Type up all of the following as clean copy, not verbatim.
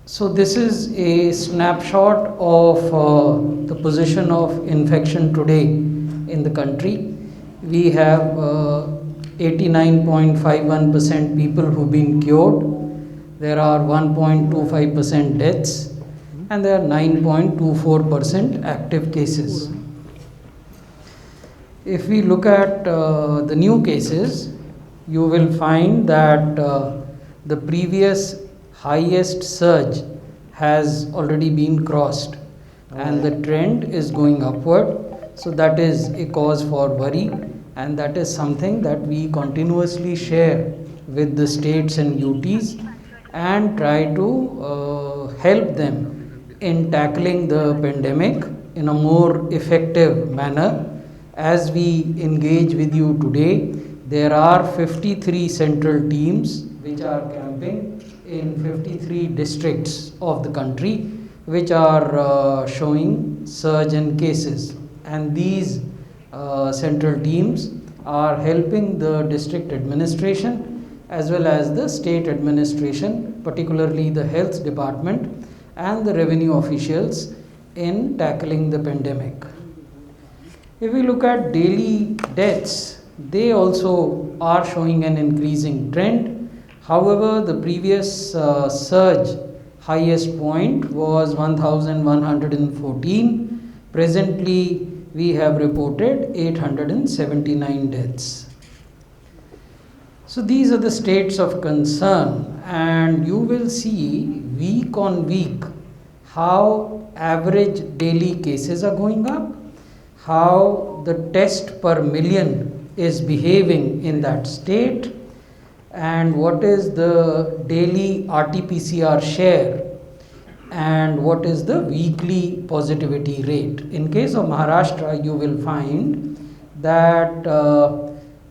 So this is a snapshot of the position of infection today in the country. We have 89.51% people who've been cured. There are 1.25% deaths, and there are 9.24% active cases. If we look at the new cases, you will find that the previous highest surge has already been crossed and the trend is going upward. So that is a cause for worry, and that is something that we continuously share with the states and UTs and try to help them in tackling the pandemic in a more effective manner. As we engage with you today, there are 53 central teams which are camping in 53 districts of the country, which are showing surge in cases. And these central teams are helping the district administration as well as the state administration, particularly the health department and the revenue officials, in tackling the pandemic. If we look at daily deaths, they also are showing an increasing trend. However, the previous surge highest point was 1114. Presently, we have reported 879 deaths. So these are the states of concern, and you will see week on week how average daily cases are going up, how the test per million is behaving in that state, and what is the daily RT-PCR share, and what is the weekly positivity rate. In case of Maharashtra, you will find that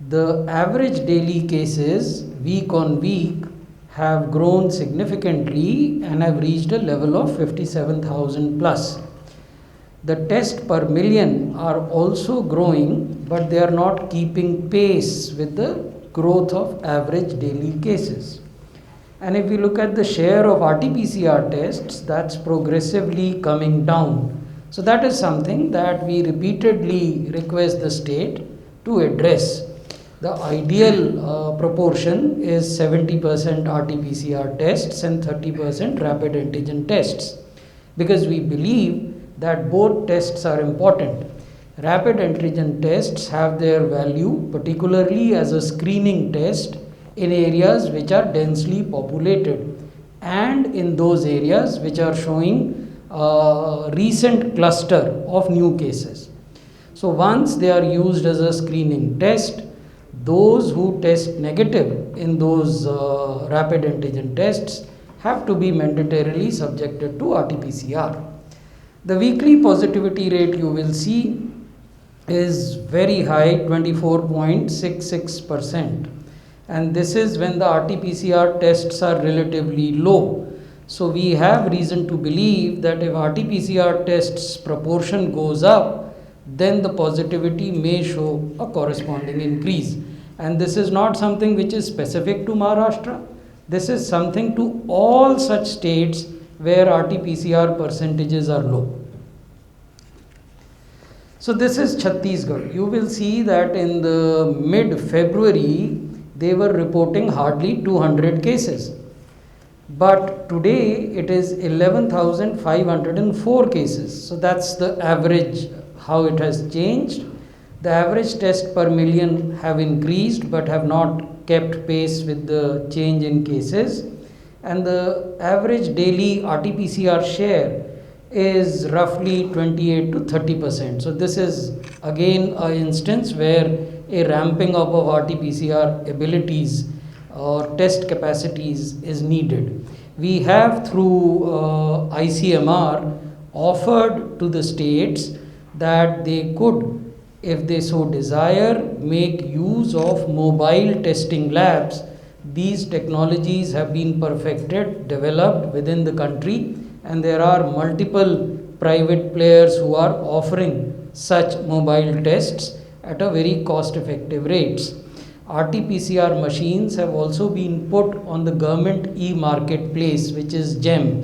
the average daily cases week on week have grown significantly and have reached a level of 57,000 plus. The test per million are also growing, but they are not keeping pace with the growth of average daily cases. And if we look at the share of RT-PCR tests, that's progressively coming down. So that is something that we repeatedly request the state to address. The ideal proportion is 70% RT-PCR tests and 30% rapid antigen tests, because we believe that both tests are important. Rapid antigen tests have their value, particularly as a screening test in areas which are densely populated and in those areas which are showing a recent cluster of new cases. So once they are used as a screening test, those who test negative in those rapid antigen tests have to be mandatorily subjected to RT-PCR. The weekly positivity rate, you will see, is very high, 24.66%, and this is when the RT-PCR tests are relatively low. So we have reason to believe that if RT-PCR tests proportion goes up, then the positivity may show a corresponding increase. And this is not something which is specific to Maharashtra. This is something to all such states where RT-PCR percentages are low. So this is Chhattisgarh. You will see that in the mid-February, they were reporting hardly 200 cases. But today, it is 11,504 cases. So that's the average, how it has changed. The average test per million have increased, but have not kept pace with the change in cases. And the average daily RT-PCR share is roughly 28 to 30%. So this is again an instance where a ramping up of RT-PCR abilities or test capacities is needed. We have through ICMR offered to the states that they could, if they so desire, make use of mobile testing labs. These technologies have been perfected, developed within the country, and there are multiple private players who are offering such mobile tests at a very cost-effective rates. RT-PCR machines have also been put on the government e-marketplace, which is GEM.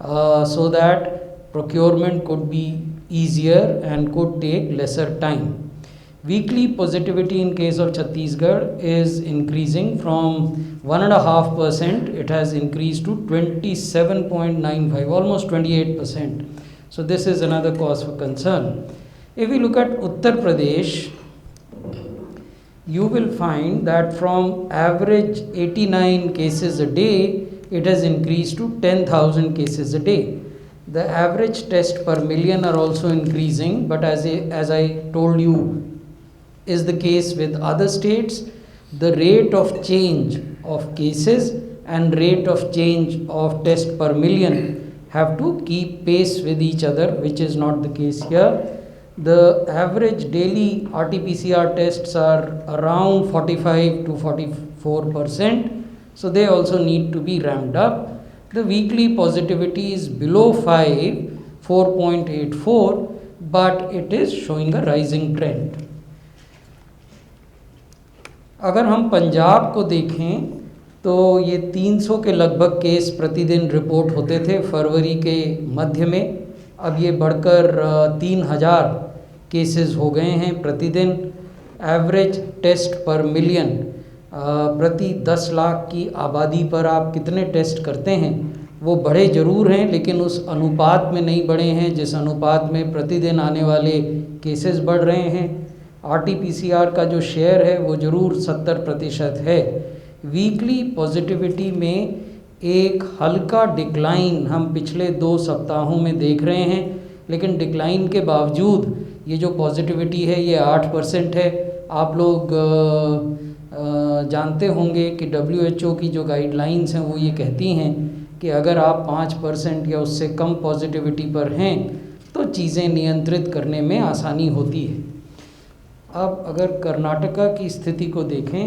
so that procurement could be easier and could take lesser time. Weekly positivity in case of Chhattisgarh is increasing from 1.5%, it has increased to 27.95, almost 28%. So this is another cause for concern. If we look at Uttar Pradesh, you will find that from average 89 cases a day, it has increased to 10,000 cases a day. The average test per million are also increasing, but as I told you, is the case with other states, the rate of change of cases and rate of change of test per million have to keep pace with each other, which is not the case here. The average daily RT-PCR tests are around 45 to 44%, so they also need to be ramped up. The weekly positivity is below 5, 4.84, but it is showing a rising trend. अगर हम पंजाब को देखें तो ये 300 के लगभग case प्रतिदिन report होते थे फरवरी के मध्य में, अब ये बढ़कर 3000 केसेस हो गए हैं प्रतिदिन. एवरेज टेस्ट पर मिलियन, प्रति 10 लाख की आबादी पर आप कितने टेस्ट करते हैं, वो बढ़े ज़रूर हैं लेकिन उस अनुपात में नहीं बढ़े हैं जिस अनुपात में प्रतिदिन आने वाले केसेस बढ़ रहे हैं. RT-PCR का जो शेयर है वो ज़रूर 70% है. वीकली पॉजिटिविटी में एक हल्का डिक्लाइन हम पिछले 2 सप्ताहों में देख रहे हैं, लेकिन डिक्लाइन के बावजूद ये जो पॉजिटिविटी है ये 8% है. आप लोग जानते होंगे कि WHO की जो गाइडलाइंस हैं वो ये कहती हैं कि अगर आप 5% या उससे कम पॉजिटिविटी पर हैं तो चीज़ें नियंत्रित करने में आसानी होती है. अब अगर कर्नाटका की स्थिति को देखें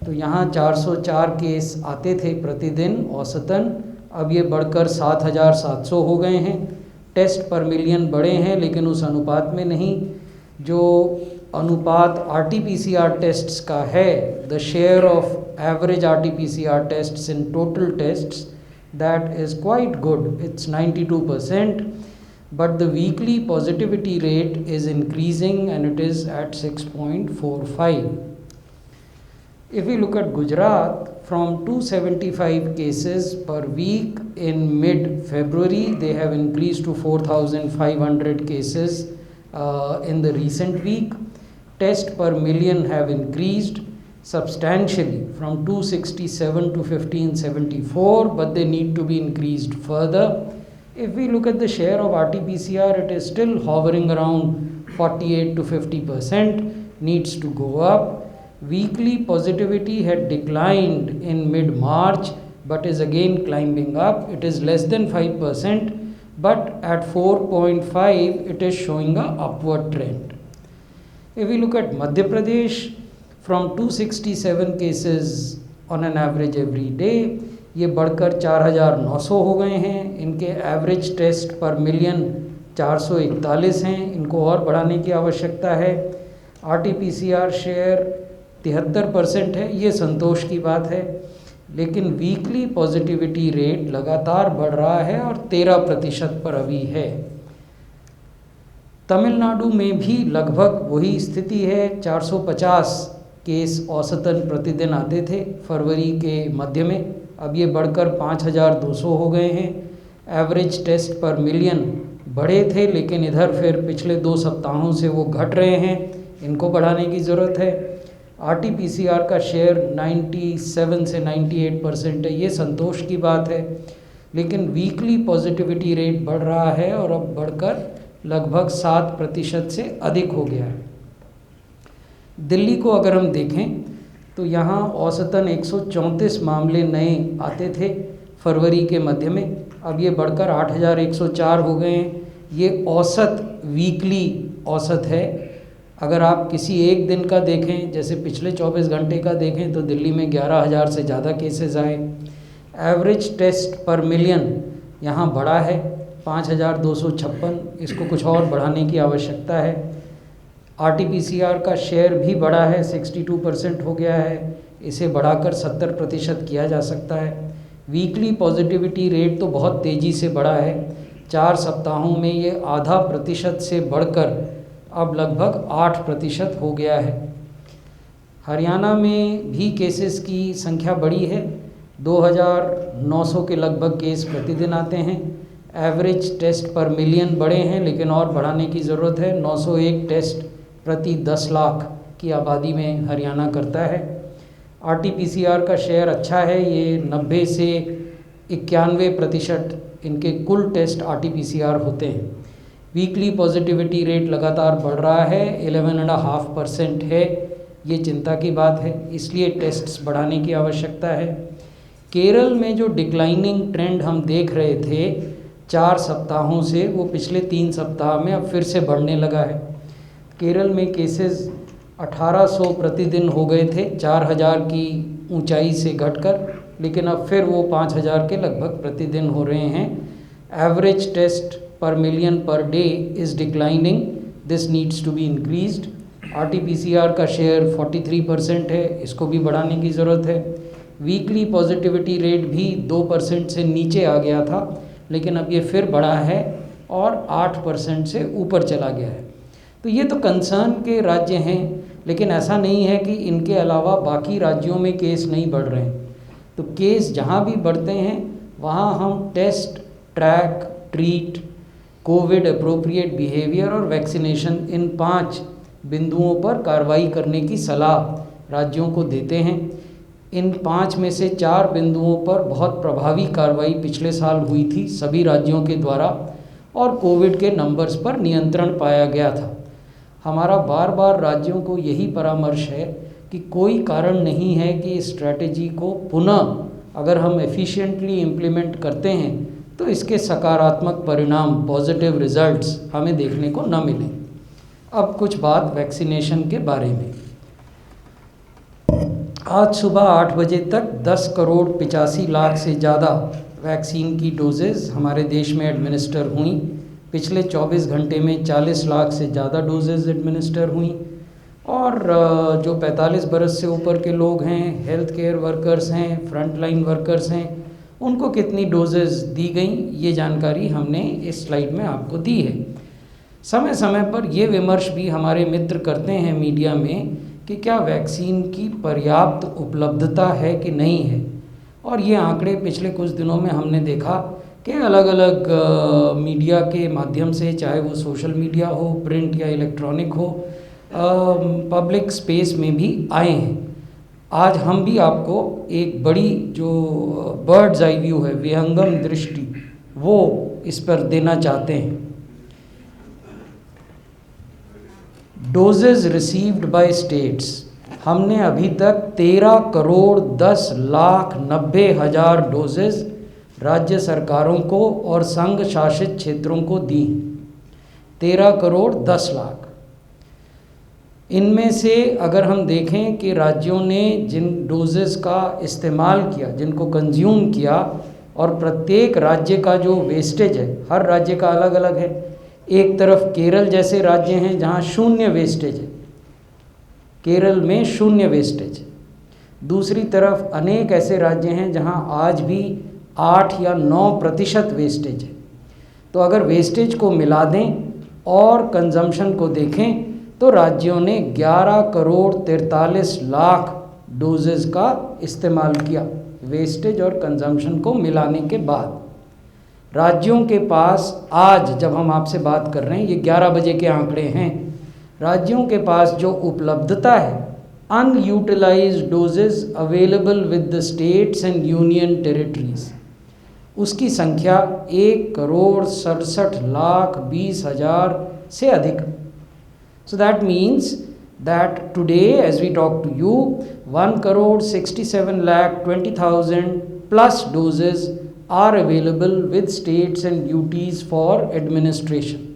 तो यहाँ 404 केस आते थे प्रतिदिन औसतन, अब ये बढ़कर 7700 हो गए हैं. टेस्ट पर मिलियन बढ़े हैं लेकिन उस अनुपात में नहीं. जो अनुपात RT-PCR टेस्ट्स का है, the share of average RT-PCR tests in total tests, that is quite good, it's 92%. but the weekly positivity rate is increasing and it is at 6.45. If we look at Gujarat, from 275 cases per week in mid-February, they have increased to 4,500 cases in the recent week. Test per million have increased substantially from 267 to 1574, but they need to be increased further. If we look at the share of RT-PCR, it is still hovering around 48 to 50%, needs to go up. Weekly positivity had declined in mid-March, but is again climbing up. It is less than 5%, but at 4.5, it is showing a upward trend. If we look at Madhya Pradesh, from 267 cases on an average every day, ये बढ़कर 4900 हो गए हैं. इनके average test per million 441 हैं, इनको और बढ़ाने की आवश्यकता है. RT-PCR शेयर 73% है, ये संतोष की बात है, लेकिन वीकली पॉजिटिविटी रेट लगातार बढ़ रहा है और 13% पर अभी है. तमिलनाडु में भी लगभग वही स्थिति है. 450 केस औसतन प्रतिदिन आते थे फरवरी के मध्य में, अब ये बढ़कर 5200 हो गए हैं. एवरेज टेस्ट पर मिलियन बढ़े थे लेकिन इधर फिर पिछले 2 सप्ताहों से वो घट रहे हैं, इनको बढ़ाने की ज़रूरत है. RT-PCR का शेयर 97 से 98% है, ये संतोष की बात है, लेकिन वीकली पॉजिटिविटी रेट बढ़ रहा है और अब बढ़कर लगभग 7% से अधिक हो गया है. दिल्ली को अगर हम देखें तो यहाँ औसतन 134 मामले नए आते थे फरवरी के मध्य में, अब ये बढ़कर 8104 हो गए हैं. ये औसत वीकली औसत है. अगर आप किसी एक दिन का देखें, जैसे पिछले 24 घंटे का देखें, तो दिल्ली में 11000 से ज़्यादा केसेस आए. एवरेज टेस्ट पर मिलियन यहाँ बढ़ा है 5256, इसको कुछ और बढ़ाने की आवश्यकता है. RT-PCR का शेयर भी बढ़ा है, 62% हो गया है, इसे बढ़ाकर 70% किया जा सकता है. वीकली पॉजिटिविटी रेट तो बहुत तेज़ी से बढ़ा है, 4 सप्ताहों में ये आधा प्रतिशत से बढ़कर अब लगभग 8% हो गया है। हरियाणा में भी केसेस की संख्या बढ़ी है, 2900 के लगभग केस प्रतिदिन आते हैं। एवरेज टेस्ट पर मिलियन बढ़े हैं, लेकिन और बढ़ाने की ज़रूरत है। 901 टेस्ट प्रति 10 लाख की आबादी में हरियाणा करता है। RT-PCR का शेयर अच्छा है, ये 90 से 91% इनके कुल टेस्ट RT-PCR होते हैं। वीकली पॉजिटिविटी रेट लगातार बढ़ रहा है, 11.5% है। ये चिंता की बात है, इसलिए टेस्ट्स बढ़ाने की आवश्यकता है। केरल में जो डिक्लाइनिंग ट्रेंड हम देख रहे थे 4 सप्ताहों से, वो पिछले 3 सप्ताह में अब फिर से बढ़ने लगा है। केरल में केसेस 1800 प्रतिदिन हो गए थे 4000 की ऊंचाई से घटकर, लेकिन अब फिर वो 5000 के लगभग प्रतिदिन हो रहे हैं। Average test per million per day is declining, this needs to be increased. RT-PCR का शेयर 43% है, इसको भी बढ़ाने की ज़रूरत है। वीकली पॉजिटिविटी रेट भी 2% से नीचे आ गया था, लेकिन अब ये फिर बढ़ा है और 8% से ऊपर चला गया है। तो ये तो कंसर्न के राज्य हैं, लेकिन ऐसा नहीं है कि इनके अलावा बाकी राज्यों में केस नहीं बढ़ रहे हैं। तो केस जहाँ भी बढ़ते हैं वहाँ हम test, track, treat, COVID appropriate behaviour और वैक्सीनेशन, इन 5 बिंदुओं पर कार्रवाई करने की सलाह राज्यों को देते हैं। इन 5 में से 4 बिंदुओं पर बहुत प्रभावी कार्रवाई पिछले साल हुई थी सभी राज्यों के द्वारा, और कोविड के नंबर्स पर नियंत्रण पाया गया था। हमारा बार बार राज्यों को यही परामर्श है कि कोई कारण नहीं है कि इस स्ट्रैटेजी को पुनः अगर हम एफिशिएंटली इम्प्लीमेंट करते हैं तो इसके सकारात्मक परिणाम, पॉजिटिव रिजल्ट्स हमें देखने को न मिलें। अब कुछ बात वैक्सीनेशन के बारे में। आज सुबह 8 बजे तक 10 करोड़ 85 लाख से ज़्यादा वैक्सीन की डोजेज़ हमारे देश में एडमिनिस्टर हुई। पिछले 24 घंटे में 40 लाख से ज़्यादा डोजेज़ एडमिनिस्टर हुई। और जो 45 बरस से ऊपर के लोग हैं, हेल्थ केयर वर्कर्स हैं, फ्रंट लाइन वर्कर्स हैं, उनको कितनी डोजेज़ दी गई, ये जानकारी हमने इस स्लाइड में आपको दी है। समय समय पर ये विमर्श भी हमारे मित्र करते हैं मीडिया में कि क्या वैक्सीन की पर्याप्त उपलब्धता है कि नहीं है, और ये आंकड़े पिछले कुछ दिनों में हमने देखा कि अलग अलग मीडिया के माध्यम से, चाहे वो सोशल मीडिया हो, प्रिंट या इलेक्ट्रॉनिक हो, पब्लिक स्पेस में भी आए हैं। आज हम भी आपको एक बड़ी जो बर्ड्स आई व्यू है, विहंगम दृष्टि, वो इस पर देना चाहते हैं। डोजेज रिसीव्ड बाय स्टेट्स, हमने अभी तक 13 करोड़ 10 लाख 90 हज़ार डोजेज राज्य सरकारों को और संघ शासित क्षेत्रों को दी। 13 करोड़ 10 लाख। इनमें से अगर हम देखें कि राज्यों ने जिन डोजेस का इस्तेमाल किया, जिनको कंज्यूम किया, और प्रत्येक राज्य का जो वेस्टेज है, हर राज्य का अलग अलग है। एक तरफ केरल जैसे राज्य हैं जहाँ 0 वेस्टेज है, केरल में 0 वेस्टेज। दूसरी तरफ अनेक ऐसे राज्य हैं जहाँ आज भी 8 या 9% वेस्टेज है। तो अगर वेस्टेज को मिला दें और कंजम्पशन को देखें तो राज्यों ने 11 करोड़ 43 लाख डोजेज का इस्तेमाल किया, वेस्टेज और कंजम्पशन को मिलाने के बाद। राज्यों के पास आज जब हम आपसे बात कर रहे हैं, ये 11 बजे के आंकड़े हैं, राज्यों के पास जो उपलब्धता है, unutilised doses available with the states and union territories, उसकी संख्या 1 करोड़ 67 लाख 20 हज़ार से अधिक। So that means that today as we talk to you 1 crore 67 lakh 20,000 plus doses are available with states and UTs for administration.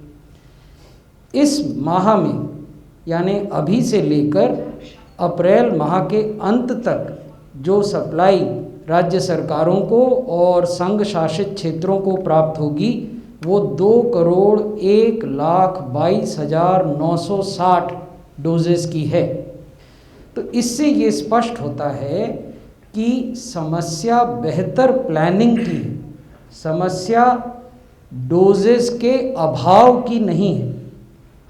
इस माह में यानी अभी से लेकर अप्रैल माह के अंत तक जो सप्लाई राज्य सरकारों को और संघ शासित क्षेत्रों को प्राप्त होगी वो 2 करोड़ 1 लाख 22 हज़ार 960 डोजेस की है। तो इससे ये स्पष्ट होता है कि समस्या बेहतर प्लानिंग की है, समस्या डोजेस के अभाव की नहीं है।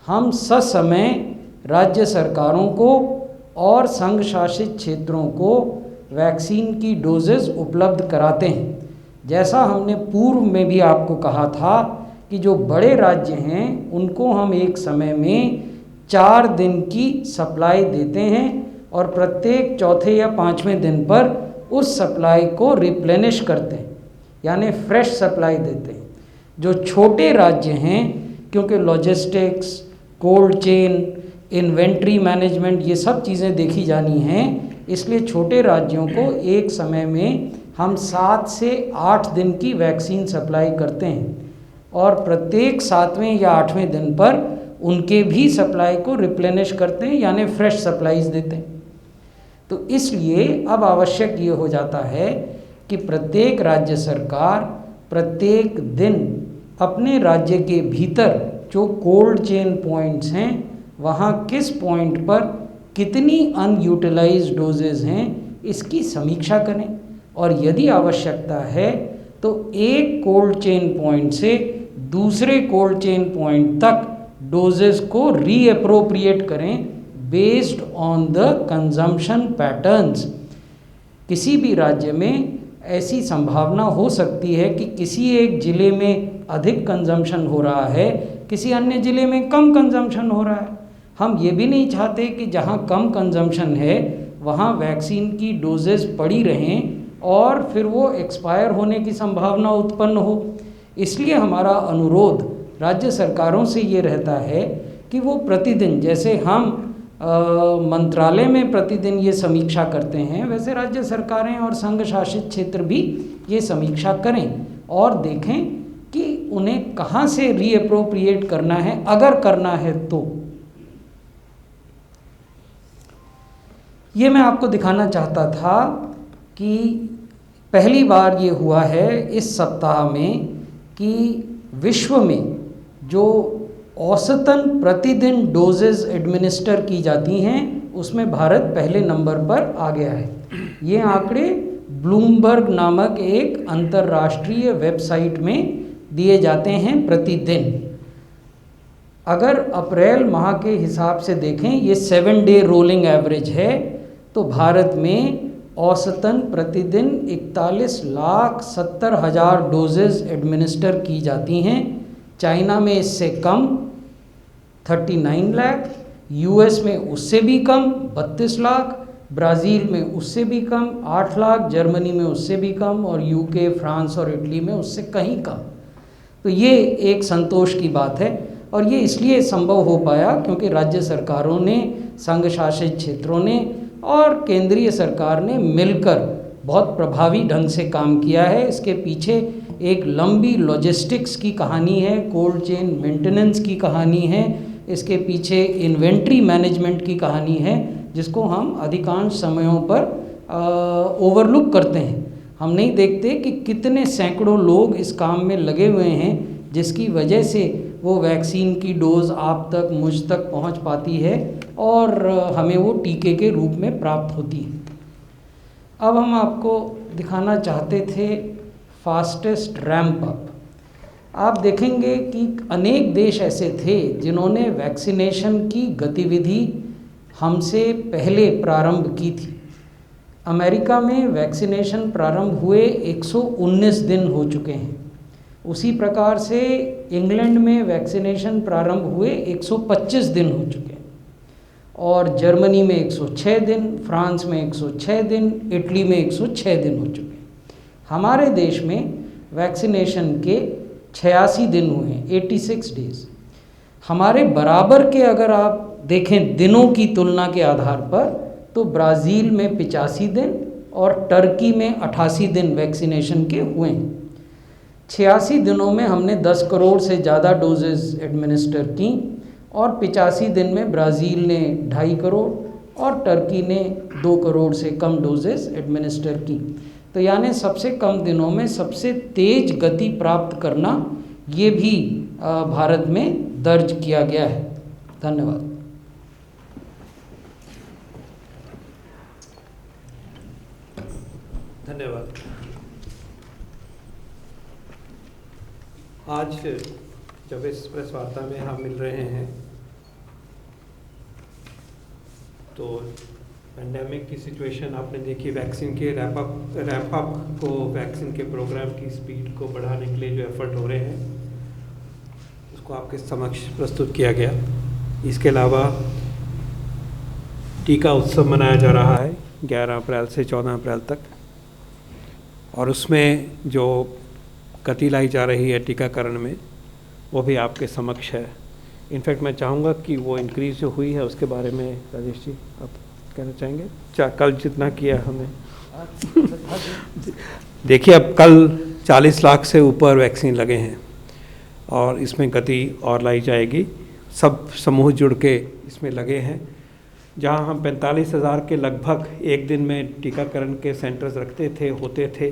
हम ससमय राज्य सरकारों को और संघ शासित क्षेत्रों को वैक्सीन की डोजेस उपलब्ध कराते हैं। जैसा हमने पूर्व में भी आपको कहा था कि जो बड़े राज्य हैं उनको हम एक समय में 4 दिन की सप्लाई देते हैं और प्रत्येक चौथे या 5वें दिन पर उस सप्लाई को रिप्लेनिश करते हैं, यानी फ्रेश सप्लाई देते हैं। जो छोटे राज्य हैं, क्योंकि logistics, cold chain, inventory management, ये सब चीज़ें देखी जानी हैं, इसलिए छोटे राज्यों को एक समय में हम 7 से 8 दिन की वैक्सीन सप्लाई करते हैं और प्रत्येक 7वें या 8वें दिन पर उनके भी सप्लाई को रिप्लेनिश करते हैं, यानी फ्रेश सप्लाईज देते हैं। तो इसलिए अब आवश्यक ये हो जाता है कि प्रत्येक राज्य सरकार प्रत्येक दिन अपने राज्य के भीतर जो कोल्ड चेन पॉइंट्स हैं वहाँ किस पॉइंट पर कितनी अनयूटिलाइज्ड डोजेज हैं इसकी समीक्षा करें और यदि आवश्यकता है तो एक कोल्ड चेन पॉइंट से दूसरे कोल्ड चेन पॉइंट तक डोजेस को रीअप्रोप्रिएट करें based on the consumption patterns. किसी भी राज्य में ऐसी संभावना हो सकती है कि किसी एक ज़िले में अधिक कंजम्पशन हो रहा है, किसी अन्य ज़िले में कम कंजम्पशन हो रहा है। हम ये भी नहीं चाहते कि जहाँ कम कंजम्पशन है वहाँ वैक्सीन की डोजेस पड़ी रहें और फिर वो एक्सपायर होने की संभावना उत्पन्न हो। इसलिए हमारा अनुरोध राज्य सरकारों से ये रहता है कि वो प्रतिदिन, जैसे हम मंत्रालय में प्रतिदिन ये समीक्षा करते हैं, वैसे राज्य सरकारें और संघ शासित क्षेत्र भी ये समीक्षा करें और देखें कि उन्हें कहाँ से रीअप्रोप्रिएट करना है, अगर करना है तो। ये मैं आपको दिखाना चाहता था कि पहली बार ये हुआ है इस सप्ताह में कि विश्व में जो औसतन प्रतिदिन डोजेज एडमिनिस्टर की जाती हैं उसमें भारत पहले नंबर पर आ गया है। ये आंकड़े ब्लूमबर्ग नामक एक अंतर्राष्ट्रीय वेबसाइट में दिए जाते हैं प्रतिदिन। अगर अप्रैल माह के हिसाब से देखें, ये 7 डे रोलिंग एवरेज है, तो भारत में औसतन प्रतिदिन 41,70,000 डोजेज एडमिनिस्टर की जाती हैं। चाइना में इससे कम 39 लाख, यूएस में उससे भी कम 32 लाख, ब्राज़ील में उससे भी कम 8 लाख, जर्मनी में उससे भी कम और यूके, फ्रांस और इटली में उससे कहीं कम। तो ये एक संतोष की बात है और ये इसलिए संभव हो पाया क्योंकि राज्य सरकारों ने, संघ शासित क्षेत्रों ने और केंद्रीय सरकार ने मिलकर बहुत प्रभावी ढंग से काम किया है। इसके पीछे एक लंबी लॉजिस्टिक्स की कहानी है, कोल्ड चेन मेंटेनेंस की कहानी है, इसके पीछे इन्वेंट्री मैनेजमेंट की कहानी है, जिसको हम अधिकांश समयों पर ओवरलुक करते हैं। हम नहीं देखते कि कितने सैकड़ों लोग इस काम में लगे हुए हैं, जिसकी वजह से वो वैक्सीन की डोज़ आप तक, मुझ तक पहुंच पाती है और हमें वो टीके के रूप में प्राप्त होती है। अब हम आपको दिखाना चाहते थे फास्टेस्ट रैंप अप। आप देखेंगे कि अनेक देश ऐसे थे जिन्होंने वैक्सीनेशन की गतिविधि हमसे पहले प्रारंभ की थी। अमेरिका में वैक्सीनेशन प्रारंभ हुए 119 दिन हो चुके हैं। उसी प्रकार से इंग्लैंड में वैक्सीनेशन प्रारंभ हुए 125 दिन हो चुके हैं और जर्मनी में 106 दिन, फ्रांस में 106 दिन, इटली में 106 दिन हो चुके हैं। हमारे देश में वैक्सीनेशन के 86 दिन हुए हैं, 86 डेज़। हमारे बराबर के अगर आप देखें दिनों की तुलना के आधार पर, तो ब्राज़ील में 85 दिन और टर्की में 88 दिन वैक्सीनेशन के हुए हैं। 86 दिनों में हमने 10 करोड़ से ज़्यादा डोजेज़ एडमिनिस्टर की और 85 दिन में ब्राज़ील ने 2.5 करोड़ और टर्की ने 2 करोड़ से कम डोजेज़ एडमिनिस्टर की। तो यानी सबसे कम दिनों में सबसे तेज़ गति प्राप्त करना, ये भी भारत में दर्ज किया गया है। धन्यवाद। धन्यवाद। आज जब इस प्रेस वार्ता में हम मिल रहे हैं तो पेंडेमिक की सिचुएशन आपने देखी, वैक्सीन के रैप अप को, वैक्सीन के प्रोग्राम की स्पीड को बढ़ाने के लिए जो एफर्ट हो रहे हैं उसको आपके समक्ष प्रस्तुत किया गया। इसके अलावा टीका उत्सव मनाया जा रहा है 11 अप्रैल से 14 अप्रैल तक, और उसमें जो गति लाई जा रही है टीकाकरण में वो भी आपके समक्ष है। इनफैक्ट मैं चाहूँगा कि वो इंक्रीज़ जो हुई है उसके बारे में राजेश जी आप कहना चाहेंगे? कल जितना किया हमें देखिए, अब कल 40 लाख से ऊपर वैक्सीन लगे हैं और इसमें गति और लाई जाएगी। सब समूह जुड़ के इसमें लगे हैं। जहां हम 45,000 के लगभग एक दिन में टीकाकरण के सेंटर्स रखते होते थे,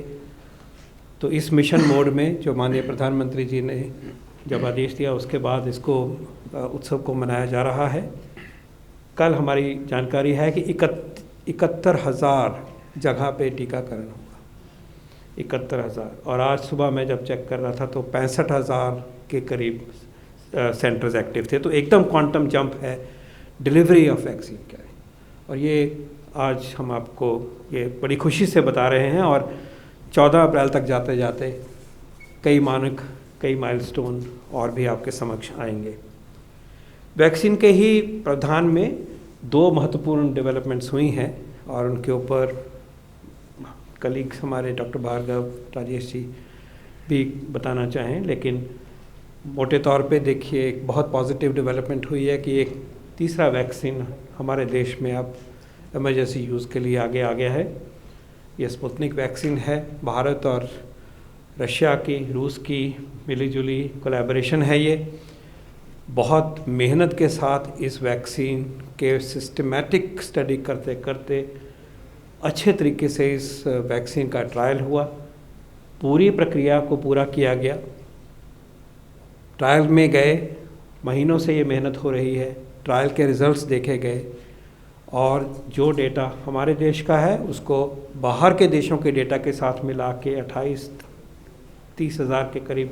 तो इस मिशन मोड में जो माननीय प्रधानमंत्री जी ने जब आदेश दिया उसके बाद इसको उत्सव को मनाया जा रहा है। कल हमारी जानकारी है कि 71,000 जगह पे टीकाकरण होगा, 71,000। और आज सुबह मैं जब चेक कर रहा था तो 65,000 के करीब सेंटर्स एक्टिव थे। तो एकदम क्वांटम जंप है डिलीवरी ऑफ वैक्सीन का है, और ये आज हम आपको ये बड़ी खुशी से बता रहे हैं। और 14 अप्रैल तक जाते जाते कई मानक, कई माइलस्टोन और भी आपके समक्ष आएंगे। वैक्सीन के ही प्रावधान में 2 महत्वपूर्ण डेवलपमेंट्स हुई हैं और उनके ऊपर कलीग्स हमारे डॉक्टर भार्गव, राजेश जी भी बताना चाहें। लेकिन मोटे तौर पे देखिए, एक बहुत पॉजिटिव डेवलपमेंट हुई है कि एक तीसरा वैक्सीन हमारे देश में अब इमरजेंसी यूज़ के लिए आगे आ गया है। ये स्पुतनिक वैक्सीन है, भारत और रशिया की, रूस की मिली-जुली कोलैबोरेशन है। ये बहुत मेहनत के साथ इस वैक्सीन के सिस्टमैटिक स्टडी करते करते अच्छे तरीके से इस वैक्सीन का ट्रायल हुआ, पूरी प्रक्रिया को पूरा किया गया। ट्रायल में गए, महीनों से ये मेहनत हो रही है, ट्रायल के रिज़ल्ट्स देखे गए, और जो डेटा हमारे देश का है उसको बाहर के देशों के डेटा के साथ मिला के 28-30 हज़ार के करीब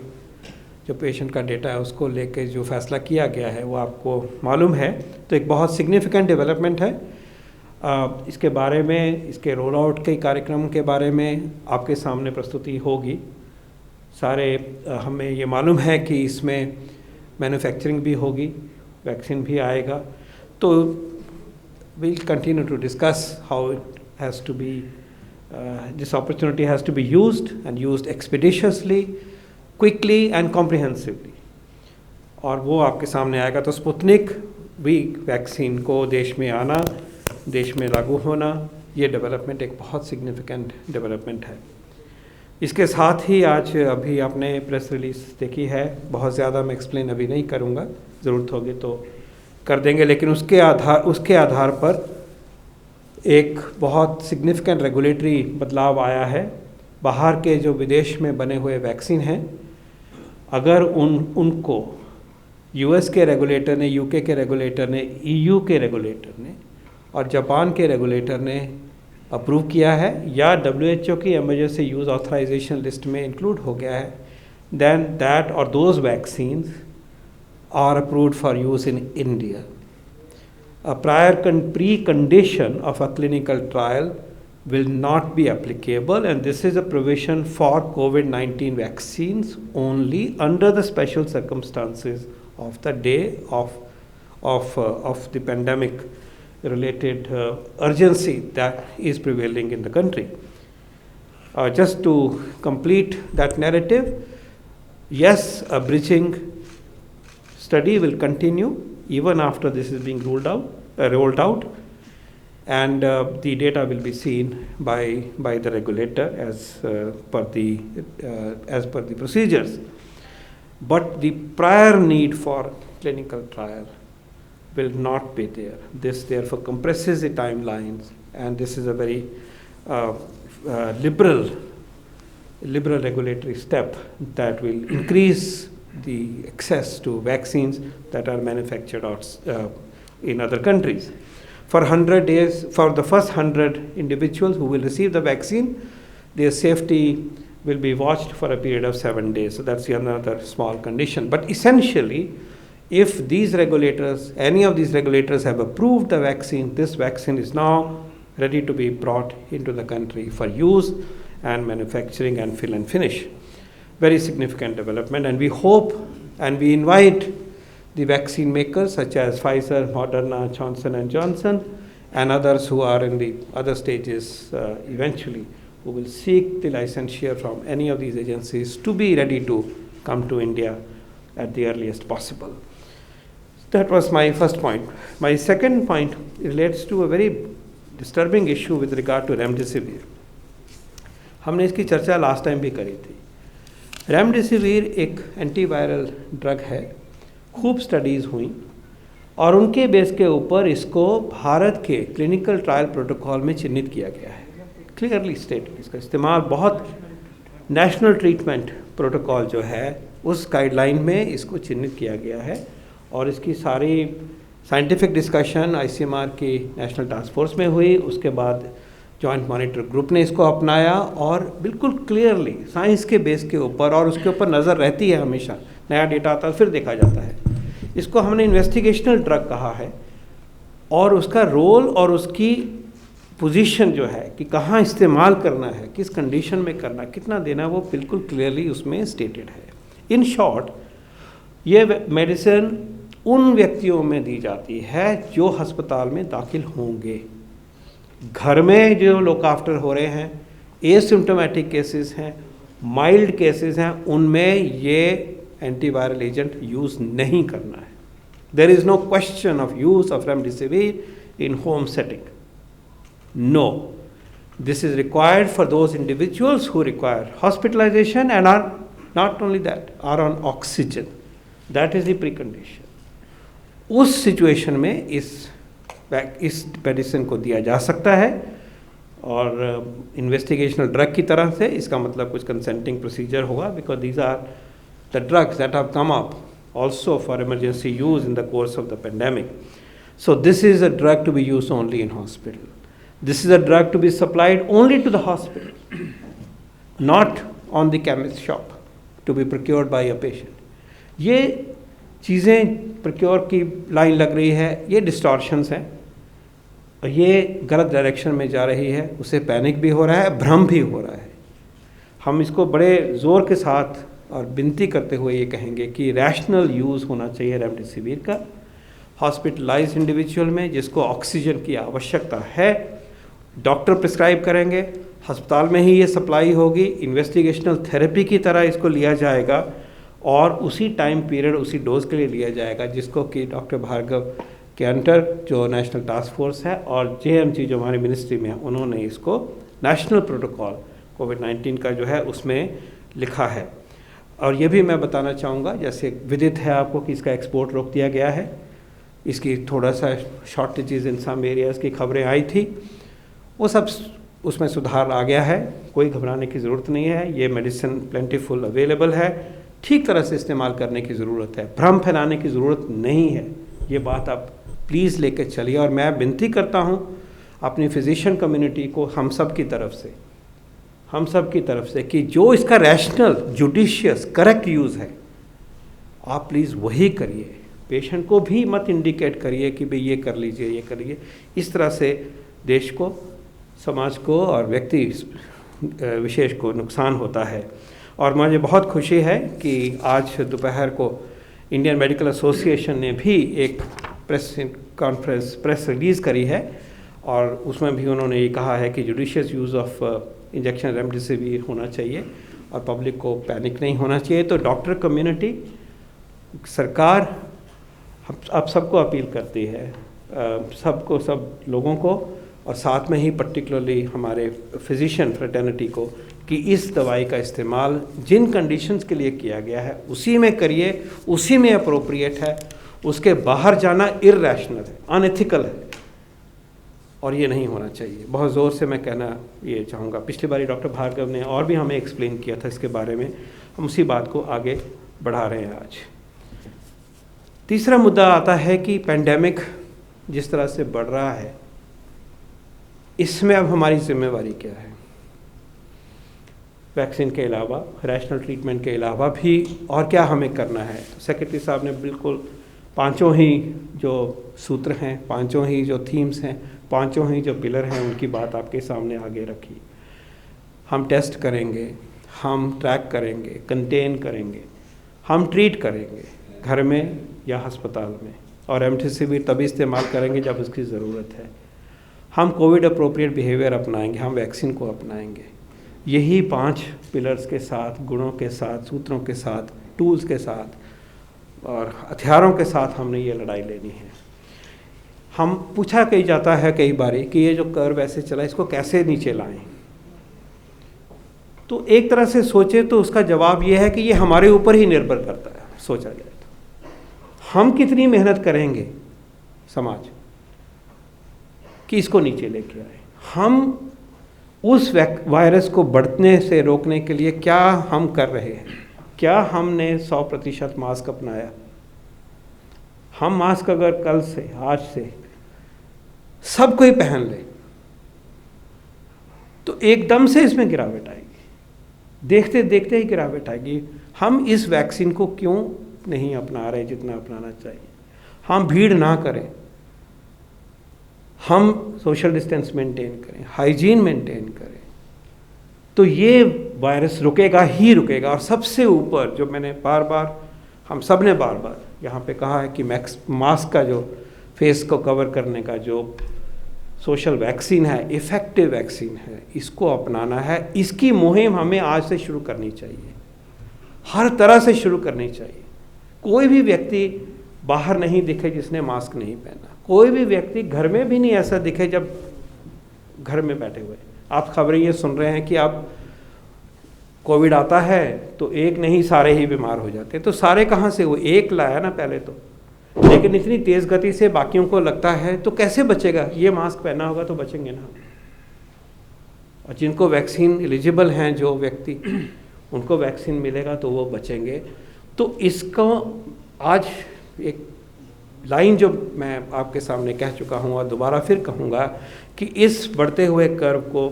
जो पेशेंट का डेटा है उसको लेके जो फैसला किया गया है वो आपको मालूम है। तो एक बहुत सिग्निफिकेंट डेवलपमेंट है। इसके बारे में, इसके रोल आउट के कार्यक्रम के बारे में आपके सामने प्रस्तुति होगी। सारे हमें ये मालूम है कि इसमें मैन्युफैक्चरिंग भी होगी, वैक्सीन भी आएगा। तो we'll continue to discuss how it has to be, this opportunity has to be used and used expeditiously, quickly and comprehensively, और वो आपके सामने आएगा। तो स्पुतनिक भी वैक्सीन को देश में आना, देश में लागू होना, ये डेवलपमेंट एक बहुत सिग्निफिकेंट डेवलपमेंट है। इसके साथ ही आज अभी आपने प्रेस रिलीज देखी है, बहुत ज़्यादा मैं एक्सप्लेन अभी नहीं करूँगा, ज़रूरत होगी तो कर देंगे। लेकिन उसके आधार पर एक बहुत सिग्निफिकेंट रेगुलेटरी बदलाव आया है। बाहर के जो विदेश में बने हुए वैक्सीन हैं, अगर उनको यूएस के रेगुलेटर ने, यूके के रेगुलेटर ने, ईयू के रेगुलेटर ने और जापान के रेगुलेटर ने अप्रूव किया है या डब्ल्यूएचओ की इमरजेंसी यूज़ ऑथराइजेशन लिस्ट में इंक्लूड हो गया है, देन दैट और those vaccines are approved for use in India. A prior precondition of a clinical trial will not be applicable, and this is a provision for COVID-19 vaccines only under the special circumstances of the day of the pandemic related urgency that is prevailing in the country. Just to complete that narrative, yes, a bridging study will continue even after this is being rolled out, and the data will be seen by the regulator as per the procedures. But the prior need for clinical trial will not be there. This therefore compresses the timelines, and this is a very liberal regulatory step that will increase the access to vaccines that are manufactured in other countries. For 100 days, for the first 100 individuals who will receive the vaccine, their safety will be watched for a period of 7 days. So that's another small condition. But essentially, if these regulators, any of these regulators have approved the vaccine, this vaccine is now ready to be brought into the country for use and manufacturing and fill and finish. Very significant development, and we hope and we invite the vaccine makers such as Pfizer, Moderna, Johnson & Johnson, and others who are in the other stages eventually, who will seek the licensure from any of these agencies to be ready to come to India at the earliest possible. That was my first point. My second point relates to a very disturbing issue with regard to remdesivir. हमने इसकी चर्चा last time भी करी थी. Remdesivir एक antiviral drug है, खूब studies हुई और उनके बेस के ऊपर इसको भारत के क्लिनिकल ट्रायल प्रोटोकॉल में चिन्हित किया गया है. क्लियरली स्टेट इसका इस्तेमाल बहुत नेशनल ट्रीटमेंट प्रोटोकॉल जो है उस गाइडलाइन में इसको चिन्हित किया गया है और इसकी सारी साइंटिफिक डिस्कशन आईसीएमआर की नेशनल टास्क फोर्स में हुई. उसके बाद जॉइंट मॉनिटर ग्रुप ने इसको अपनाया और बिल्कुल क्लियरली साइंस के बेस के ऊपर, और उसके ऊपर नज़र रहती है हमेशा, नया डेटा आता है फिर देखा जाता है. इसको हमने इन्वेस्टिगेशनल ड्रग कहा है और उसका रोल और उसकी पोजीशन जो है कि कहाँ इस्तेमाल करना है, किस कंडीशन में करना, कितना देना, वो बिल्कुल क्लियरली उसमें स्टेटेड है. इन शॉर्ट, ये मेडिसिन उन व्यक्तियों में दी जाती है जो अस्पताल में दाखिल होंगे. घर में जो लुक आफ्टर हो रहे हैं, एसिम्प्टोमेटिक केसेस हैं, माइल्ड केसेस हैं, उनमें ये एंटीवायरल एजेंट यूज़ नहीं करना है. There is no question of use of remdesivir in home setting. No, this is required for those individuals who require hospitalization and are not only that, are on oxygen. That is the precondition. उस situation में इस medicine को दिया जा सकता है और investigational drug की तरह से. इसका मतलब कुछ कंसेंटिंग प्रोसीजर होगा, because these are the drugs that have come up also for emergency use in the course of the pandemic. So this is a drug to be used only in hospital. This is a drug to be supplied only to the hospital, not on the chemist shop, to be procured by a patient. ये चीज़ें procure की line लग रही है, ये distortions हैं, और ये गलत डायरेक्शन में जा रही है. उससे पैनिक भी हो रहा है, भ्रम भी हो रहा है. हम इसको बड़े ज़ोर के साथ और विनती करते हुए ये कहेंगे कि रैशनल यूज़ होना चाहिए रेमडेसिविर का. हॉस्पिटलाइज इंडिविजुअल में जिसको ऑक्सीजन की आवश्यकता है, डॉक्टर प्रिस्क्राइब करेंगे, अस्पताल में ही ये सप्लाई होगी, इन्वेस्टिगेशनल थेरेपी की तरह इसको लिया जाएगा और उसी टाइम पीरियड उसी डोज के लिए लिया जाएगा जिसको कि डॉक्टर भार्गव के अंडर जो नेशनल टास्क फोर्स है और जेएमजी जो हमारी मिनिस्ट्री में है, उन्होंने इसको नेशनल प्रोटोकॉल कोविड-19 का जो है उसमें लिखा है. और ये भी मैं बताना चाहूँगा, जैसे विदित है आपको कि इसका एक्सपोर्ट रोक दिया गया है, इसकी थोड़ा सा शॉर्टेजेस इन सम एरियाज़ की खबरें आई थी, वो सब उसमें सुधार आ गया है. कोई घबराने की ज़रूरत नहीं है. ये मेडिसिन प्लेंटीफुल अवेलेबल है, ठीक तरह से इस्तेमाल करने की ज़रूरत है, भ्रम फैलाने की ज़रूरत नहीं है. ये बात आप प्लीज़ लेकर चलिए. और मैं विनती करता हूँ अपनी फिजिशियन कम्युनिटी को, हम सब की तरफ से कि जो इसका रैशनल, जुडिशियस, करेक्ट यूज़ है, आप प्लीज़ वही करिए. पेशेंट को भी मत इंडिकेट करिए कि भाई ये कर लीजिए, ये कर लीजिए. इस तरह से देश को, समाज को और व्यक्ति विशेष को नुकसान होता है. और मुझे बहुत खुशी है कि आज दोपहर को इंडियन मेडिकल एसोसिएशन ने भी एक प्रेस रिलीज़ करी है और उसमें भी उन्होंने ये कहा है कि judicious use of injection remdesivir होना चाहिए और पब्लिक को पैनिक नहीं होना चाहिए. तो डॉक्टर कम्युनिटी, सरकार अब सबको अपील करती है, सब लोगों को, और साथ में ही पर्टिकुलरली हमारे फिजिशियन फ्रेटर्निटी को, कि इस दवाई का इस्तेमाल जिन कंडीशंस के लिए किया गया है उसी में करिए, उसी में अप्रोप्रिएट है. उसके बाहर जाना इर्रैशनल है, अनएथिकल है और ये नहीं होना चाहिए. बहुत ज़ोर से मैं कहना ये चाहूँगा. पिछली बारी डॉक्टर भार्गव ने और भी हमें एक्सप्लेन किया था इसके बारे में, हम उसी बात को आगे बढ़ा रहे हैं आज. तीसरा मुद्दा आता है कि पेंडेमिक जिस तरह से बढ़ रहा है, इसमें अब हमारी जिम्मेवारी क्या है. वैक्सीन के अलावा, रैशनल ट्रीटमेंट के अलावा भी और क्या हमें करना है। तो सेक्रेटरी साहब ने बिल्कुल पांचों ही जो सूत्र हैं, पांचों ही जो थीम्स हैं, पांचों ही जो पिलर हैं, उनकी बात आपके सामने आगे रखी। हम टेस्ट करेंगे, हम ट्रैक करेंगे, कंटेन करेंगे, हम ट्रीट करेंगे घर में या अस्पताल में, और रेमडेसिविर तभी इस्तेमाल करेंगे जब उसकी ज़रूरत है। हम कोविड अप्रोप्रिएट बिहेवियर अपनाएंगे, हम वैक्सीन को अपनाएंगे। यही 5 पिलर्स के साथ, गुणों के साथ, सूत्रों के साथ, टूल्स के साथ और हथियारों के साथ हमने ये लड़ाई लेनी है। हम पूछा कही जाता है कई बारी कि ये जो कर्व ऐसे चला, इसको कैसे नीचे लाएं। तो एक तरह से सोचे तो उसका जवाब ये है कि ये हमारे ऊपर ही निर्भर करता है। सोचा जाए तो हम कितनी मेहनत करेंगे समाज कि इसको नीचे लेके आए। हम उस वायरस को बढ़ने से रोकने के लिए क्या हम कर रहे हैं? क्या हमने 100% मास्क अपनाया? हम मास्क अगर कल से, आज से सब कोई पहन ले तो एकदम से इसमें गिरावट आएगी, देखते देखते ही गिरावट आएगी। हम इस वैक्सीन को क्यों नहीं अपना रहे जितना अपनाना चाहिए? हम भीड़ ना करें, हम सोशल डिस्टेंस मेंटेन करें, हाइजीन मेंटेन करें, तो ये वायरस रुकेगा ही रुकेगा। और सबसे ऊपर जो मैंने बार बार, हम सब ने बार बार यहाँ पे कहा है कि मास्क का जो फेस को कवर करने का जो सोशल वैक्सीन है, इफ़ेक्टिव वैक्सीन है, इसको अपनाना है। इसकी मुहिम हमें आज से शुरू करनी चाहिए, हर तरह से शुरू करनी चाहिए। कोई भी व्यक्ति बाहर नहीं दिखे जिसने मास्क नहीं पहना, कोई भी व्यक्ति घर में भी नहीं ऐसा दिखे जब घर में बैठे हुए। आप खबरें ये सुन रहे हैं कि आप कोविड आता है तो एक नहीं सारे ही बीमार हो जाते हैं। तो सारे कहाँ से? वो एक लाया ना पहले तो, लेकिन इतनी तेज़ गति से बाकियों को लगता है तो कैसे बचेगा? ये मास्क पहना होगा तो बचेंगे ना। और जिनको वैक्सीन एलिजिबल हैं, जो व्यक्ति, उनको वैक्सीन मिलेगा तो वो बचेंगे। तो इसको आज एक लाइन जो मैं आपके सामने कह चुका हूँ और दोबारा फिर कहूँगा कि इस बढ़ते हुए कर्व को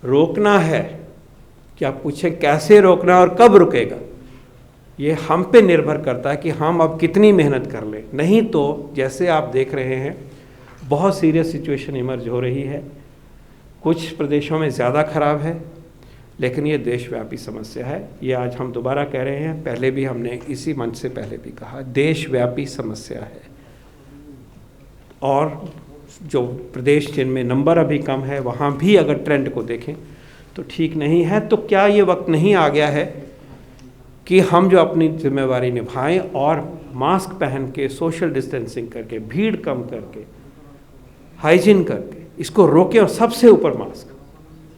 रोकना है। कि आप पूछें कैसे रोकना और कब रुकेगा, ये हम पे निर्भर करता है कि हम अब कितनी मेहनत कर लें। नहीं तो जैसे आप देख रहे हैं बहुत सीरियस सिचुएशन इमर्ज हो रही है, कुछ प्रदेशों में ज़्यादा खराब है, लेकिन ये देशव्यापी समस्या है। ये आज हम दोबारा कह रहे हैं, पहले भी हमने इसी मंच से पहले भी कहा, देशव्यापी समस्या है। और जो प्रदेश जिनमें नंबर अभी कम है, वहाँ भी अगर ट्रेंड को देखें तो ठीक नहीं है। तो क्या ये वक्त नहीं आ गया है कि हम जो अपनी जिम्मेवारी निभाएं और मास्क पहन के, सोशल डिस्टेंसिंग करके, भीड़ कम करके, हाइजीन करके इसको रोकें। और सबसे ऊपर मास्क,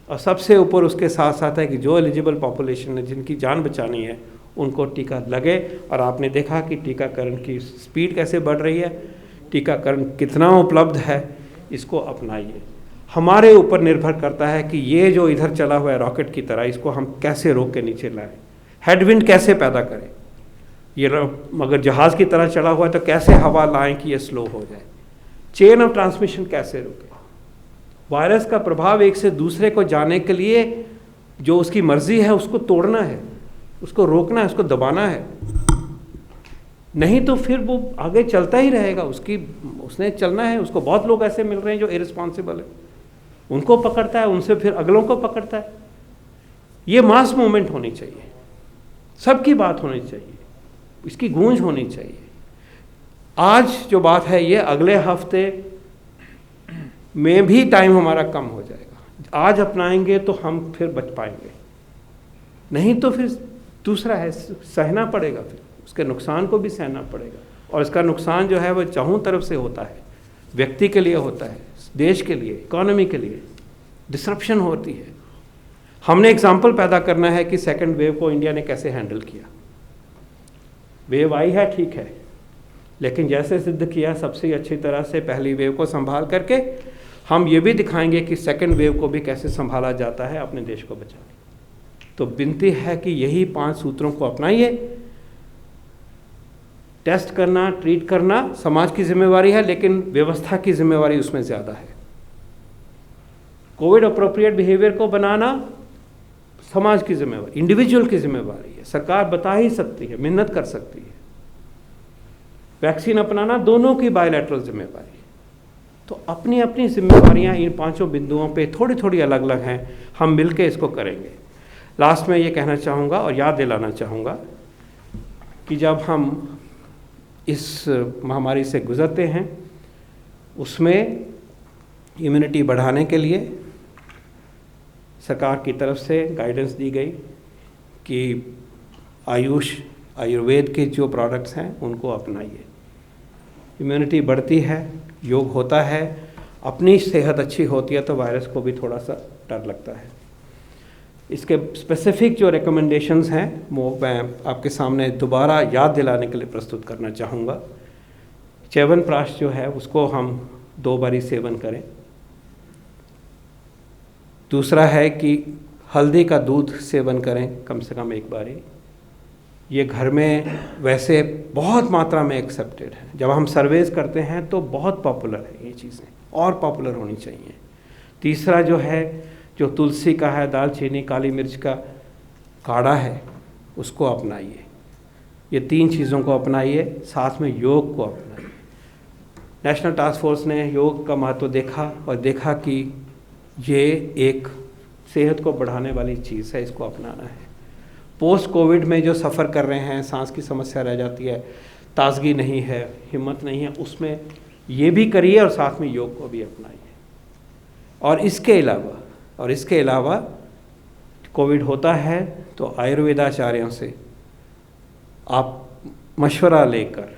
और सबसे ऊपर उसके साथ साथ है कि जो एलिजिबल पॉपुलेशन है, जिनकी जान बचानी है, उनको टीका लगे। और आपने देखा कि टीकाकरण की स्पीड कैसे बढ़ रही है, टीकाकरण कितना उपलब्ध है, इसको अपनाइए। हमारे ऊपर निर्भर करता है कि ये जो इधर चला हुआ है रॉकेट की तरह, इसको हम कैसे रोक के नीचे लाएं, हेडविंड कैसे पैदा करें। ये अगर जहाज़ की तरह चला हुआ है तो कैसे हवा लाएं कि ये स्लो हो जाए, चेन ऑफ ट्रांसमिशन कैसे रोकें। वायरस का प्रभाव एक से दूसरे को जाने के लिए जो उसकी मर्जी है उसको तोड़ना है, उसको रोकना है, उसको दबाना है। नहीं तो फिर वो आगे चलता ही रहेगा, उसने चलना है। उसको बहुत लोग ऐसे मिल रहे हैं जो इररिस्पॉन्सिबल है, उनको पकड़ता है, उनसे फिर अगलों को पकड़ता है। ये मास मूवमेंट होनी चाहिए, सबकी बात होनी चाहिए, इसकी गूंज होनी चाहिए। आज जो बात है ये अगले हफ्ते में भी टाइम हमारा कम हो जाएगा। आज अपनाएंगे तो हम फिर बच पाएंगे, नहीं तो फिर दूसरा है, सहना पड़ेगा, फिर उसके नुकसान को भी सहना पड़ेगा। और इसका नुकसान जो है वो चारों तरफ से होता है, व्यक्ति के लिए होता है, देश के लिए, इकोनॉमी के लिए डिसरप्शन होती है। हमने एग्जाम्पल पैदा करना है कि सेकंड वेव को इंडिया ने कैसे हैंडल किया। वेव आई है, ठीक है, लेकिन जैसे सिद्ध किया सबसे अच्छी तरह से पहली वेव को संभाल करके, हम ये भी दिखाएंगे कि सेकंड वेव को भी कैसे संभाला जाता है अपने देश को बचाने। तो विनती है कि यही 5 सूत्रों को अपनाइए। टेस्ट करना, ट्रीट करना समाज की जिम्मेवारी है, लेकिन व्यवस्था की जिम्मेवारी उसमें ज़्यादा है। कोविड अप्रोप्रिएट बिहेवियर को बनाना समाज की जिम्मेवारी, इंडिविजुअल की जिम्मेवारी है। सरकार बता ही सकती है, मेहनत कर सकती है। वैक्सीन अपनाना दोनों की बायलैटरल जिम्मेवारी। तो अपनी अपनी जिम्मेवारियां इन 5 बिंदुओं पे थोड़ी थोड़ी अलग अलग हैं, हम मिलके इसको करेंगे। लास्ट में ये कहना चाहूँगा और याद दिलाना चाहूँगा कि जब हम इस महामारी से गुजरते हैं उसमें इम्यूनिटी बढ़ाने के लिए सरकार की तरफ से गाइडेंस दी गई कि आयुर्वेद के जो प्रोडक्ट्स हैं उनको अपनाइए। इम्यूनिटी बढ़ती है, योग होता है, अपनी सेहत अच्छी होती है तो वायरस को भी थोड़ा सा डर लगता है। इसके स्पेसिफिक जो रिकमेंडेशंस हैं वो मैं आपके सामने दोबारा याद दिलाने के लिए प्रस्तुत करना चाहूँगा। च्यवनप्राश जो है उसको हम 2 बारी सेवन करें। दूसरा है कि हल्दी का दूध सेवन करें कम से कम 1 बारी। ये घर में वैसे बहुत मात्रा में एक्सेप्टेड है, जब हम सर्वेज करते हैं तो बहुत पॉपुलर है ये चीज़ें, और पॉपुलर होनी चाहिए। तीसरा जो है, जो तुलसी का है, दालचीनी, काली मिर्च का काढ़ा है, उसको अपनाइए। ये 3 चीज़ों को अपनाइए, साथ में योग को अपनाइए। नेशनल टास्क फोर्स ने योग का महत्व देखा और देखा कि ये एक सेहत को बढ़ाने वाली चीज़ है, इसको अपनाना है। पोस्ट कोविड में जो सफ़र कर रहे हैं, सांस की समस्या रह जाती है, ताजगी नहीं है, हिम्मत नहीं है, उसमें ये भी करिए और साथ में योग को भी अपनाइए। और इसके अलावा कोविड होता है तो आयुर्वेदाचार्यों से आप मशवरा लेकर,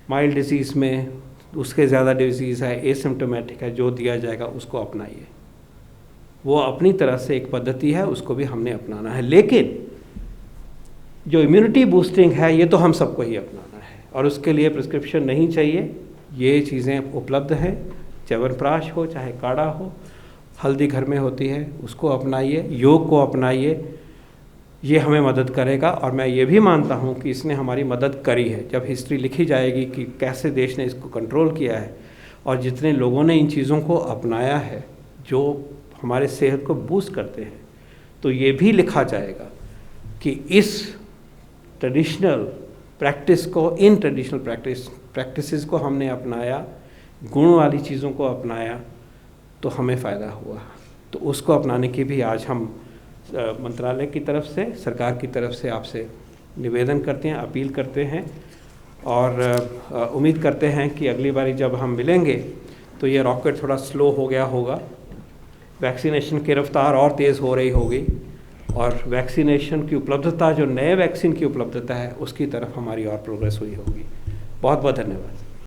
माइल्ड डिजीज़ में, उसके ज़्यादा डिजीज़ है, एसिम्टोमेटिक है, जो दिया जाएगा उसको अपनाइए। वो अपनी तरह से एक पद्धति है, उसको भी हमने अपनाना है। लेकिन जो इम्यूनिटी बूस्टिंग है ये तो हम सबको ही अपनाना है, और उसके लिए प्रिस्क्रिप्शन नहीं चाहिए। ये चीज़ें उपलब्ध हैं, च्यवनप्राश हो चाहे काढ़ा हो, हल्दी घर में होती है, उसको अपनाइए, योग को अपनाइए। ये हमें मदद करेगा, और मैं ये भी मानता हूँ कि इसने हमारी मदद करी है। जब हिस्ट्री लिखी जाएगी कि कैसे देश ने इसको कंट्रोल किया है और जितने लोगों ने इन चीज़ों को अपनाया है जो हमारे सेहत को बूस्ट करते हैं, तो ये भी लिखा जाएगा कि इस ट्रेडिशनल प्रैक्टिस को, इन ट्रेडिशनल प्रैक्टिसेस को हमने अपनाया, गुण वाली चीज़ों को अपनाया तो हमें फ़ायदा हुआ। तो उसको अपनाने की भी आज हम मंत्रालय की तरफ से, सरकार की तरफ से आपसे निवेदन करते हैं, अपील करते हैं, और उम्मीद करते हैं कि अगली बारी जब हम मिलेंगे तो ये रॉकेट थोड़ा स्लो हो गया होगा, वैक्सीनेशन की रफ्तार और तेज़ हो रही होगी, और वैक्सीनेशन की उपलब्धता, जो नए वैक्सीन की उपलब्धता है, उसकी तरफ हमारी और प्रोग्रेस हुई होगी। बहुत बहुत धन्यवाद।